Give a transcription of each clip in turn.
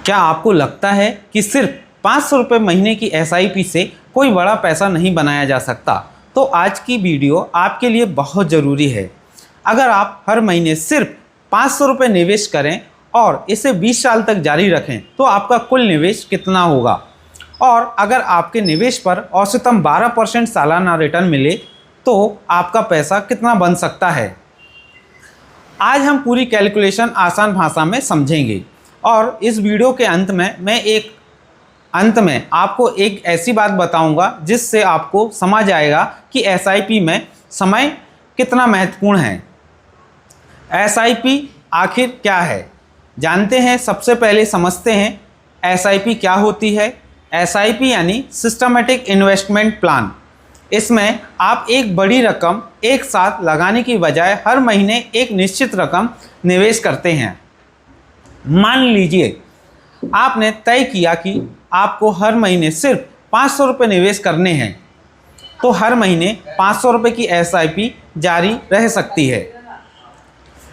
क्या आपको लगता है कि सिर्फ 500 रुपये महीने की SIP से कोई बड़ा पैसा नहीं बनाया जा सकता? तो आज की वीडियो आपके लिए बहुत ज़रूरी है। अगर आप हर महीने सिर्फ 500 रुपये निवेश करें और इसे 20 साल तक जारी रखें तो आपका कुल निवेश कितना होगा, और अगर आपके निवेश पर औसतन 12% सालाना रिटर्न मिले तो आपका पैसा कितना बन सकता है। आज हम पूरी कैलकुलेशन आसान भाषा में समझेंगे और इस वीडियो के अंत में आपको एक ऐसी बात बताऊंगा जिससे आपको समझ आएगा कि SIP में समय कितना महत्वपूर्ण है। SIP आखिर क्या है, जानते हैं। सबसे पहले समझते हैं SIP क्या होती है। SIP यानी सिस्टमेटिक इन्वेस्टमेंट प्लान। इसमें आप एक बड़ी रकम एक साथ लगाने की बजाय हर महीने एक निश्चित रकम निवेश करते हैं। मान लीजिए आपने तय किया कि आपको हर महीने सिर्फ 500 रुपये निवेश करने हैं, तो हर महीने 500 रुपये की SIP जारी रह सकती है।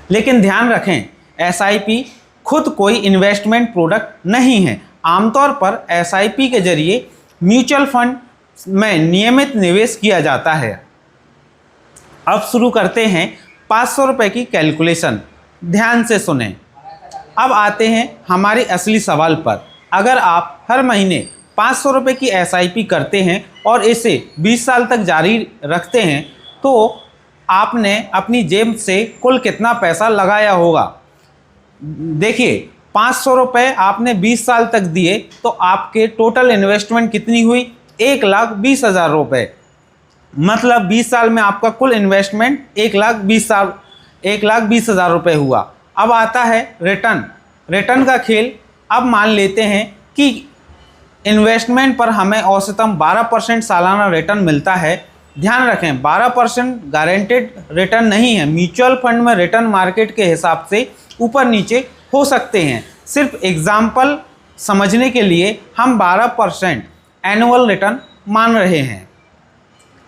लेकिन ध्यान रखें, SIP खुद कोई इन्वेस्टमेंट प्रोडक्ट नहीं है। आमतौर पर SIP के जरिए म्यूचुअल फंड में नियमित निवेश किया जाता है। अब शुरू करते हैं 500 रुपये की कैलकुलेशन। ध्यान से सुनें। अब आते हैं हमारी असली सवाल पर। अगर आप हर महीने 500 रुपये की SIP करते हैं और इसे 20 साल तक जारी रखते हैं तो आपने अपनी जेब से कुल कितना पैसा लगाया होगा। देखिए, 500 रुपये आपने 20 साल तक दिए तो आपके टोटल इन्वेस्टमेंट कितनी हुई? 1,20,000 रुपये। मतलब 20 साल में आपका कुल इन्वेस्टमेंट 1,20,000 रुपये हुआ। अब आता है रिटर्न का खेल। अब मान लेते हैं कि इन्वेस्टमेंट पर हमें औसतन 12% सालाना रिटर्न मिलता है। ध्यान रखें, 12% गारंटेड रिटर्न नहीं है। म्यूचुअल फंड में रिटर्न मार्केट के हिसाब से ऊपर नीचे हो सकते हैं। सिर्फ एग्जाम्पल समझने के लिए हम 12% एनुअल रिटर्न मान रहे हैं।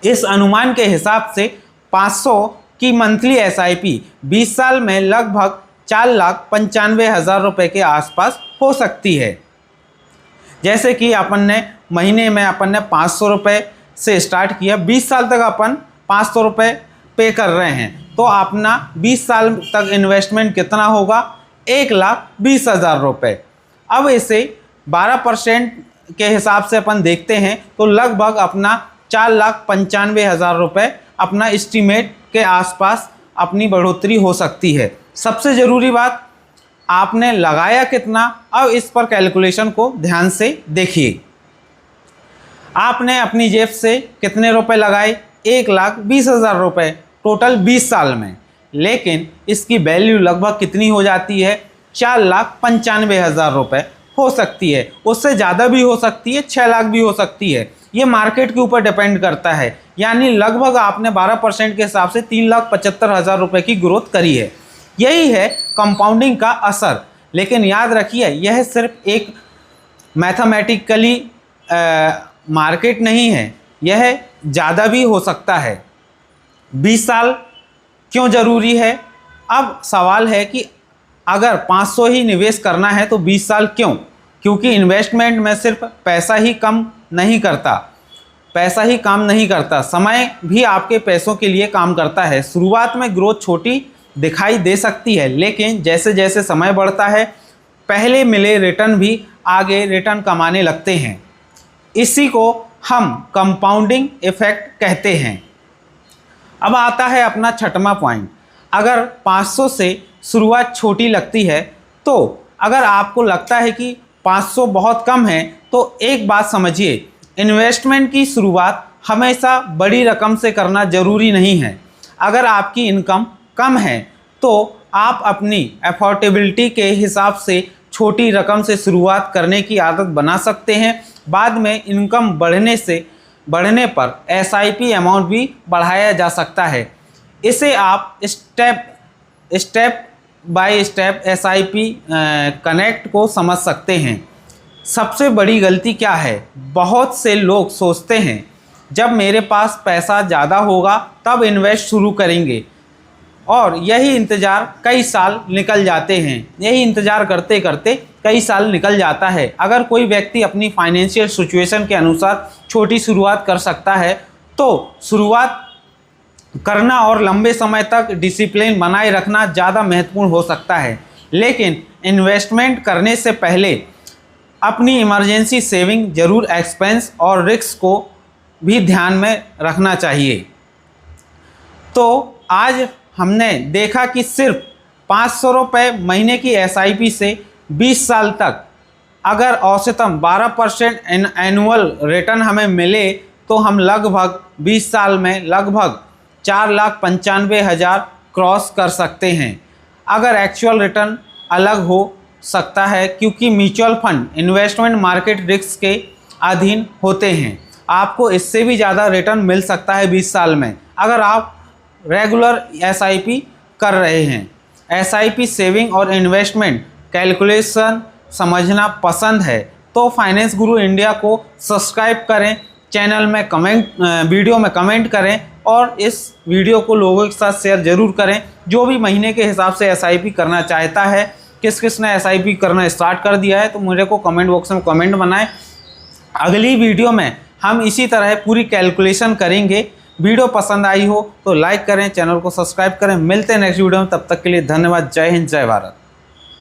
इस अनुमान के हिसाब से 500 की मंथली SIP 20 साल में लगभग 4,95,000 रुपये के आसपास हो सकती है। जैसे कि महीने में 500 रुपये से स्टार्ट किया, 20 साल तक अपन 500 रुपये पे कर रहे हैं, तो अपना 20 साल तक इन्वेस्टमेंट कितना होगा? 1,20,000 रुपये। अब इसे 12% के हिसाब से अपन देखते हैं तो लगभग अपना 4,95,000 रुपये अपना एस्टीमेट के आसपास अपनी बढ़ोतरी हो सकती है। सबसे ज़रूरी बात, आपने लगाया कितना। अब इस पर कैलकुलेशन को ध्यान से देखिए। आपने अपनी जेब से कितने रुपए लगाए? 1,20,000 रुपये टोटल 20 साल में। लेकिन इसकी वैल्यू लगभग कितनी हो जाती है? 4,95,000 रुपये हो सकती है। उससे ज़्यादा भी हो सकती है, 6 लाख भी हो सकती है। ये मार्केट के ऊपर डिपेंड करता है। यानी लगभग आपने 12% के हिसाब से 3,75,000 रुपये की ग्रोथ करी है। यही है कंपाउंडिंग का असर। लेकिन याद रखिए, यह सिर्फ एक मैथमेटिकली मार्केट नहीं है, यह ज़्यादा भी हो सकता है। 20 साल क्यों ज़रूरी है? अब सवाल है कि अगर 500 ही निवेश करना है तो 20 साल क्यों? क्योंकि इन्वेस्टमेंट में सिर्फ पैसा ही काम नहीं करता, समय भी आपके पैसों के लिए काम करता है। शुरुआत में ग्रोथ छोटी दिखाई दे सकती है, लेकिन जैसे जैसे समय बढ़ता है पहले मिले रिटर्न भी आगे रिटर्न कमाने लगते हैं। इसी को हम कंपाउंडिंग इफेक्ट कहते हैं। अब आता है अपना छठवां पॉइंट। अगर 500 से शुरुआत छोटी लगती है, तो अगर आपको लगता है कि 500 बहुत कम है तो एक बात समझिए, इन्वेस्टमेंट की शुरुआत हमेशा बड़ी रकम से करना ज़रूरी नहीं है। अगर आपकी इनकम कम है तो आप अपनी अफोर्डेबिलिटी के हिसाब से छोटी रकम से शुरुआत करने की आदत बना सकते हैं। बाद में इनकम बढ़ने पर SIP अमाउंट भी बढ़ाया जा सकता है। इसे आप step by step SIP connect को समझ सकते हैं। सबसे बड़ी गलती क्या है? बहुत से लोग सोचते हैं जब मेरे पास पैसा ज़्यादा होगा तब इन्वेस्ट शुरू करेंगे। और यही इंतज़ार कई साल निकल जाते हैं। यही इंतज़ार करते करते कई साल निकल जाता है। अगर कोई व्यक्ति अपनी फाइनेंशियल सिचुएशन के अनुसार छोटी शुरुआत कर सकता है तो शुरुआत करना और लंबे समय तक डिसिप्लिन बनाए रखना ज़्यादा महत्वपूर्ण हो सकता है। लेकिन इन्वेस्टमेंट करने से पहले अपनी इमरजेंसी सेविंग जरूर एक्सपेंस और रिस्क को भी ध्यान में रखना चाहिए। तो आज हमने देखा कि सिर्फ 500 रुपये महीने की SIP से 20 साल तक अगर औसतन 12% एनुअल रिटर्न हमें मिले तो हम लगभग 20 साल में लगभग 4,95,000 क्रॉस कर सकते हैं। अगर एक्चुअल रिटर्न अलग हो सकता है क्योंकि mutual fund investment market risk के अधीन होते हैं। आपको इससे भी ज़्यादा रिटर्न मिल सकता है 20 साल में अगर आप रेगुलर SIP कर रहे हैं। SIP सेविंग और इन्वेस्टमेंट कैलकुलेशन समझना पसंद है तो फाइनेंस गुरु इंडिया को सब्सक्राइब करें, चैनल में वीडियो में कमेंट करें और इस वीडियो को लोगों के साथ शेयर ज़रूर करें। जो भी महीने के हिसाब से SIP करना चाहता है, किस ने SIP करना स्टार्ट कर दिया है तो मुझे को कमेंट बॉक्स में कमेंट बनाएं। अगली वीडियो में हम इसी तरह पूरी कैलकुलेशन करेंगे। वीडियो पसंद आई हो तो लाइक करें, चैनल को सब्सक्राइब करें। मिलते हैं नेक्स्ट वीडियो में, तब तक के लिए धन्यवाद। जय हिंद, जय भारत।